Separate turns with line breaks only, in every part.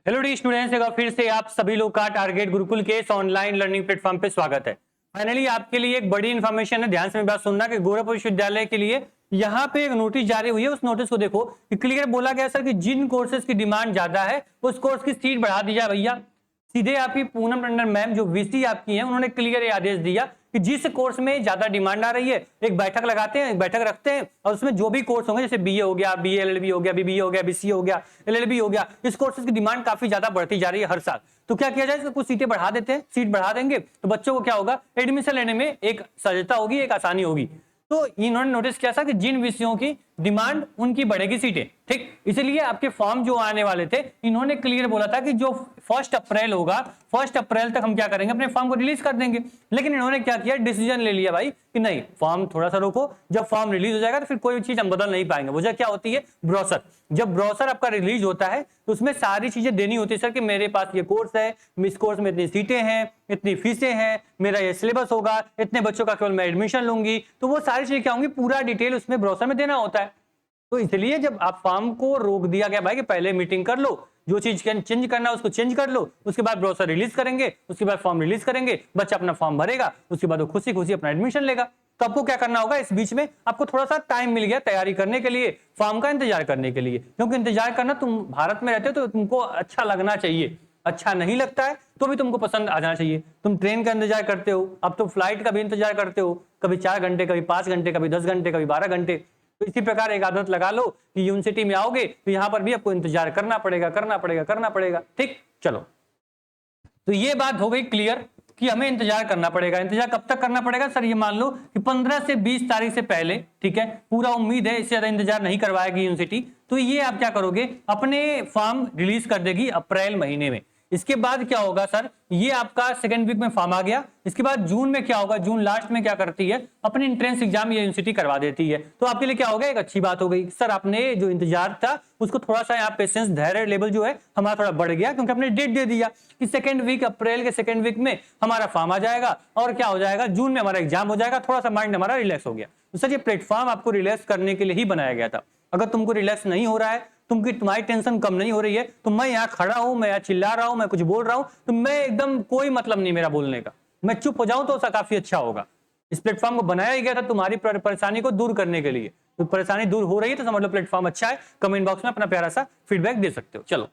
Hello D students, एक बार फिर से आप सभी लोग का टारगेट गुरुकुल के इस ऑनलाइन लर्निंग प्लेटफॉर्म पे स्वागत है। फाइनली आपके लिए एक बड़ी इन्फॉर्मेशन है, ध्यान से मेरी बात सुनना कि गोरखपुर विश्वविद्यालय के लिए यहाँ पे एक नोटिस जारी हुई है। उस नोटिस को देखो कि क्लियर बोला गया सर कि जिन कोर्सेज की डिमांड ज्यादा है उस कोर्स की सीट बढ़ा दी जाए भैया। सीधे आपकी पूनम टंडन मैम जो वीसी आपकी हैं, उन्होंने क्लियर आदेश दिया कि जिस कोर्स में ज्यादा डिमांड आ रही है एक बैठक लगाते हैं, एक बैठक रखते हैं और उसमें जो भी कोर्स होंगे, जैसे बीए हो गया, बीए एलएलबी हो गया, बीबीए हो गया, बीसीए हो गया, एलएलबी हो गया, इस कोर्सेज की डिमांड काफी ज्यादा बढ़ती जा रही है हर साल। तो क्या किया जाए, इसको कुछ सीटें बढ़ा देते हैं। सीट बढ़ा देंगे तो बच्चों को क्या होगा, एडमिशन लेने में एक सहजता होगी, एक आसानी होगी। तो इन्होंने नोटिस किया था कि जिन विषयों की डिमांड उनकी बढ़ेगी सीटें, ठीक। इसलिए आपके फॉर्म जो आने वाले थे, इन्होंने क्लियर बोला था कि जो 1 अप्रैल होगा, 1 अप्रैल तक हम क्या करेंगे, अपने फॉर्म को रिलीज कर देंगे। लेकिन इन्होंने क्या किया, डिसीजन ले लिया भाई कि नहीं, फॉर्म थोड़ा सा रोको, जब फॉर्म रिलीज हो जाएगा तो फिर कोई चीज हम बदल नहीं पाएंगे। वजह क्या होती है, ब्रोशर। जब ब्रोशर आपका रिलीज होता है तो उसमें सारी चीजें देनी होती है सर कि मेरे पास ये कोर्स है, इस कोर्स में इतनी सीटें हैं, इतनी फीसें हैं, मेरा ये सिलेबस होगा, इतने बच्चों का केवल मैं एडमिशन लूंगी। तो वो सारी चीजें क्या होंगी, पूरा डिटेल उसमें ब्रोशर में देना होता है। तो इसलिए जब आप फॉर्म को रोक दिया गया भाई कि पहले मीटिंग कर लो, जो चीज चेंज करना है उसको चेंज कर लो, उसके बाद ब्रोशर रिलीज करेंगे, उसके बाद फॉर्म रिलीज करेंगे, बच्चा अपना फॉर्म भरेगा, उसके बाद वो खुशी खुशी अपना एडमिशन लेगा। तो आपको क्या करना होगा, इस बीच में आपको थोड़ा सा टाइम मिल गया तैयारी करने के लिए, फॉर्म का इंतजार करने के लिए। क्योंकि इंतजार करना, तुम भारत में रहते हो तो तुमको अच्छा लगना चाहिए। अच्छा नहीं लगता है तो भी तुमको पसंद आ जाना चाहिए। तुम ट्रेन का इंतजार करते हो, अब तो फ्लाइट का भी इंतजार करते हो, कभी 4 घंटे, कभी 5 घंटे, कभी 10 घंटे, कभी 12 घंटे। तो इसी प्रकार एक आदत लगा लो कि यूनिवर्सिटी में आओगे तो यहां पर भी आपको इंतजार करना पड़ेगा, करना पड़ेगा, करना पड़ेगा, ठीक। चलो, तो ये बात हो गई क्लियर कि हमें इंतजार करना पड़ेगा। इंतजार कब तक करना पड़ेगा सर, ये मान लो कि 15 से 20 तारीख से पहले, ठीक है। पूरा उम्मीद है इससे ज्यादा इंतजार नहीं करवाएगी यूनिवर्सिटी। तो ये आप क्या करोगे, अपने फॉर्म रिलीज कर देगी अप्रैल महीने में। इसके बाद क्या होगा सर, ये आपका सेकेंड वीक में फॉर्म आ गया। इसके बाद जून में क्या होगा, जून लास्ट में क्या करती है, अपनी एंट्रेंस एग्जाम ये यूनिवर्सिटी करवा देती है। तो आपके लिए क्या होगा, एक अच्छी बात हो गई सर, आपने जो इंतजार था उसको थोड़ा सा यहाँ पेशेंस, धैर्य लेवल जो है हमारा थोड़ा बढ़ गया, क्योंकि हमने डेट दे दिया कि सेकेंड वीक, अप्रैल के सेकेंड वीक में हमारा फॉर्म आ जाएगा और क्या हो जाएगा, जून में हमारा एग्जाम हो जाएगा। थोड़ा सा माइंड हमारा रिलैक्स हो गया। तो सर ये प्लेटफॉर्म आपको रिलैक्स करने के लिए ही बनाया गया था। अगर तुमको रिलैक्स नहीं हो रहा है, तुम्हारी टेंशन कम नहीं हो रही है, तो मैं यहाँ खड़ा हूं, मैं यहाँ चिल्ला रहा हूं, मैं कुछ बोल रहा हूं, तो मैं एकदम कोई मतलब नहीं मेरा बोलने का, मैं चुप हो जाऊं तो काफी अच्छा होगा। इस प्लेटफॉर्म को बनाया ही गया था तुम्हारी परेशानी को दूर करने के लिए। तो परेशानी दूर हो रही है तो समझ लो प्लेटफॉर्म अच्छा है। कमेंट बॉक्स में अपना प्यारा सा फीडबैक दे सकते हो। चलो,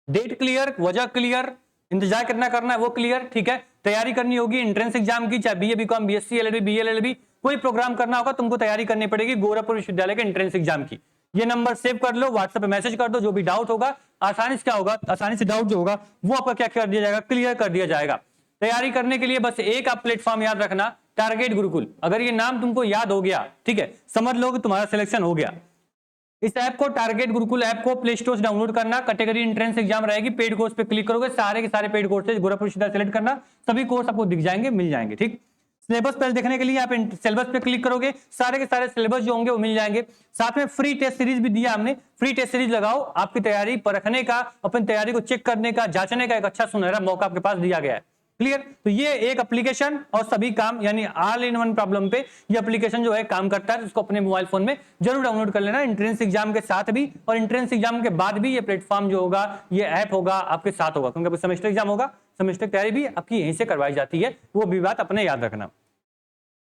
डेट क्लियर, वजह क्लियर, इंतजार कितना करना है वो क्लियर, ठीक है। तैयारी करनी होगी एंट्रेंस एग्जाम की, चाहे BA BCom, BSc, LLB, BLLB, कोई प्रोग्राम करना होगा तुमको तैयारी करनी पड़ेगी गोरखपुर विश्वविद्यालय के एंट्रेंस एग्जाम की। ये नंबर सेव कर लो, व्हाट्सएप पे मैसेज कर दो, जो भी डाउट होगा आसानी से क्या होगा, आसानी से डाउट जो होगा वो आपका क्या कर दिया जाएगा, क्लियर कर दिया जाएगा। तैयारी करने के लिए बस एक आप प्लेटफॉर्म याद रखना, टारगेट गुरुकुल। अगर ये नाम तुमको याद हो गया, ठीक है, समझ लो कि तुम्हारा सिलेक्शन हो गया। इस ऐप को, टारगेट गुरुकुल ऐप को प्ले स्टोर से डाउनलोड करना, कैटेगरी एंट्रेंस एग्जाम रहेगी, पेड कोर्स पे क्लिक करोगे, सारे के सारे पेड कोर्सेज गोरखपुर विश्वविद्यालय सेलेक्ट करना, सभी कोर्स आपको दिख जाएंगे, मिल जाएंगे, ठीक। सिलेबस पहले देखने के लिए आप सिलेबस पे क्लिक करोगे, सारे के सारे सिलेबस जो होंगे वो मिल जाएंगे। साथ में फ्री टेस्ट सीरीज भी दिया हमने, फ्री टेस्ट सीरीज लगाओ, आपकी तैयारी परखने का, अपनी तैयारी को चेक करने का, जांचने का एक अच्छा सुनहरा मौका आपके पास दिया गया है। क्लियर। तो ये एक एप्लीकेशन और सभी काम, यानी ऑल इन वन प्रॉब्लम पे ये एप्लीकेशन जो है काम करता है। उसको अपने मोबाइल फोन में जरूर डाउनलोड कर लेना, एंट्रेंस एग्जाम के साथ भी और एंट्रेंस एग्जाम के बाद भी ये प्लेटफॉर्म जो होगा, ये ऐप होगा आपके साथ होगा, क्योंकि सेमेस्टर एग्जाम होगा, सेमेस्टर तैयारी भी आपकी यहीं से करवाई जाती है। वो भी बात अपने याद रखना।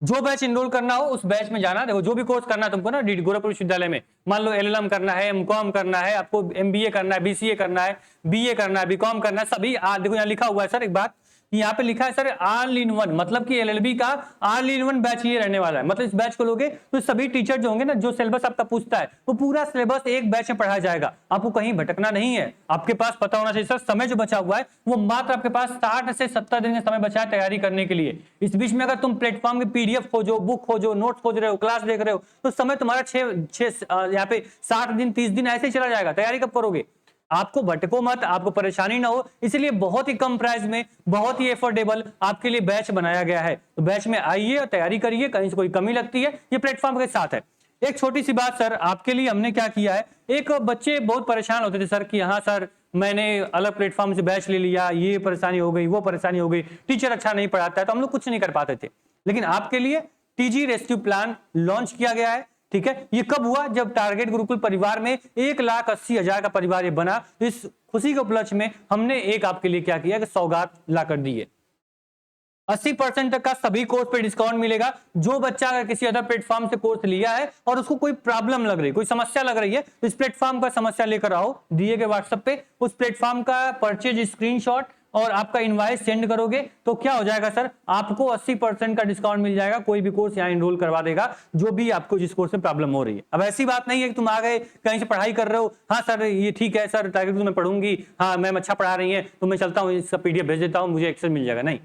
जो बैच इनरोल करना हो उस बैच में जाना। देखो, जो भी कोर्स करना है तुमको ना गोरखपुर विश्वविद्यालय में, मान लो एलएलएम करना है, एमकॉम करना है, आपको एमबीए करना है, बीसीए करना है, बीए करना है, बीकॉम करना है, सभी देखो यहाँ लिखा हुआ है सर, एक बात यहाँ पे लिखा है सर ऑल इन वन, मतलब कि एलएलबी का ऑल इन वन बैच ये रहने वाला है। मतलब इस बैच को लोगे तो सभी टीचर जो होंगे ना, जो सिलेबस आपका पूछता है वो पूरा सिलेबस एक बैच में पढ़ाया जाएगा। आपको कहीं भटकना नहीं है। आपके पास पता होना चाहिए सर, समय जो बचा हुआ है वो मात्र आपके पास 60 से 70 दिन का समय बचा है तैयारी करने के लिए। इस बीच में अगर तुम प्लेटफॉर्म के पीडीएफ खोजो, बुक खोजो, नोट खोज रहे हो, क्लास देख रहे हो, तो समय तुम्हारा 6 यहाँ पे 60 दिन 30 दिन ऐसे ही चला जाएगा। तैयारी कब करोगे? आपको भटको मत, आपको परेशानी ना हो, इसलिए बहुत ही कम प्राइस में, बहुत ही एफोर्डेबल आपके लिए बैच बनाया गया है। तो बैच में आइए और तैयारी करिए, कहीं से कोई कमी लगती है ये प्लेटफॉर्म के साथ है। एक छोटी सी बात सर, आपके लिए हमने क्या किया है, एक बच्चे बहुत परेशान होते थे सर कि हाँ सर मैंने अलग प्लेटफॉर्म से बैच ले लिया, ये परेशानी हो गई, वो परेशानी हो गई, टीचर अच्छा नहीं पढ़ाता है, तो हम लोग कुछ नहीं कर पाते थे। लेकिन आपके लिए टीजी रेस्क्यू प्लान लॉन्च किया गया है। ठीक है, ये कब हुआ? जब टारगेट गुरुकुल परिवार में 1,80,000 का परिवार ये बना। इस खुशी के उपलक्ष्य में हमने एक आपके लिए क्या किया कि सौगात ला कर दी है। 80% तक का सभी कोर्स पे डिस्काउंट मिलेगा। जो बच्चा अगर किसी अदर प्लेटफॉर्म से कोर्स लिया है और उसको कोई प्रॉब्लम लग रही है, कोई समस्या लग रही है, तो इस प्लेटफॉर्म का समस्या लेकर आओ, दिए गए व्हाट्सएप पे उस प्लेटफॉर्म का परचेज स्क्रीनशॉट और आपका इनवाइस सेंड करोगे तो क्या हो जाएगा सर, आपको 80% का डिस्काउंट मिल जाएगा। कोई भी कोर्स यहाँ इनरोल करवा देगा जो भी आपको जिस कोर्स में प्रॉब्लम हो रही है। अब ऐसी बात नहीं है कि तुम आ गए कहीं से पढ़ाई कर रहे हो, हाँ सर ये ठीक है सर टारगेट मैं पढ़ूंगी, हाँ मैम अच्छा पढ़ा रही है तो मैं चलता हूँ इसका पीडीएफ भेज देता हूँ मुझे एक्सेस मिल जाएगा। नहीं,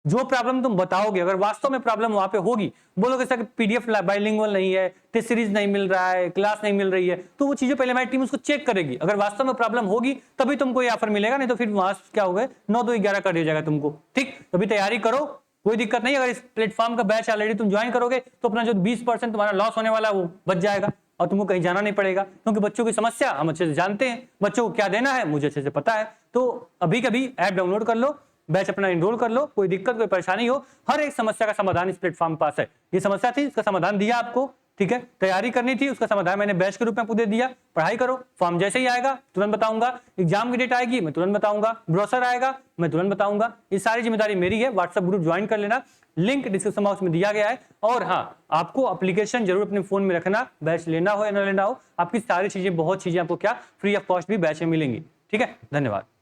जो प्रॉब्लम तुम बताओगे, अगर वास्तव में प्रॉब्लम वहां पे होगी, बोलोगे सर पीडीएफ बाइलिंगुअल नहीं है, टेस्ट सीरीज नहीं मिल रहा है, क्लास नहीं मिल रही है, तो वो चीजें पहले हमारी टीम उसको चेक करेगी। अगर वास्तव में प्रॉब्लम होगी तभी तुमको ये ऑफर मिलेगा, नहीं तो फिर वहां क्या होगा 9 2 11 कर दिया जाएगा तुमको। ठीक, तभी तैयारी करो, कोई दिक्कत नहीं। अगर इस प्लेटफॉर्म का बैच ऑलरेडी तुम ज्वाइन करोगे तो अपना जो 20% तुम्हारा लॉस होने वाला है वो बच जाएगा और तुमको कहीं जाना नहीं पड़ेगा, क्योंकि बच्चों की समस्या हम अच्छे से जानते हैं, बच्चों को क्या देना है मुझे अच्छे से पता है। तो अभी कभी ऐप डाउनलोड कर लो, बैच अपना एनरोल कर लो, कोई दिक्कत कोई परेशानी हो, हर एक समस्या का समाधान इस प्लेटफॉर्म पास है। ये समस्या थी, इसका समाधान दिया आपको, ठीक है, तैयारी करनी थी, उसका समाधान मैंने बैच के रूप में आपको दे दिया। पढ़ाई करो, फॉर्म जैसे ही आएगा तुरंत बताऊंगा, एग्जाम की डेट आएगी मैं तुरंत बताऊंगा, ब्रोशर आएगा मैं तुरंत बताऊंगा। ये सारी जिम्मेदारी मेरी है। व्हाट्सएप ग्रुप ज्वाइन कर लेना, लिंक डिस्क्रिप्शन बॉक्स में दिया गया है। और हाँ, आपको एप्लीकेशन जरूर अपने फोन में रखना, बैच लेना हो या ना लेना हो, आपकी सारी चीजें, बहुत चीजें आपको क्या फ्री ऑफ कॉस्ट भी बैच में मिलेंगी। ठीक है, धन्यवाद।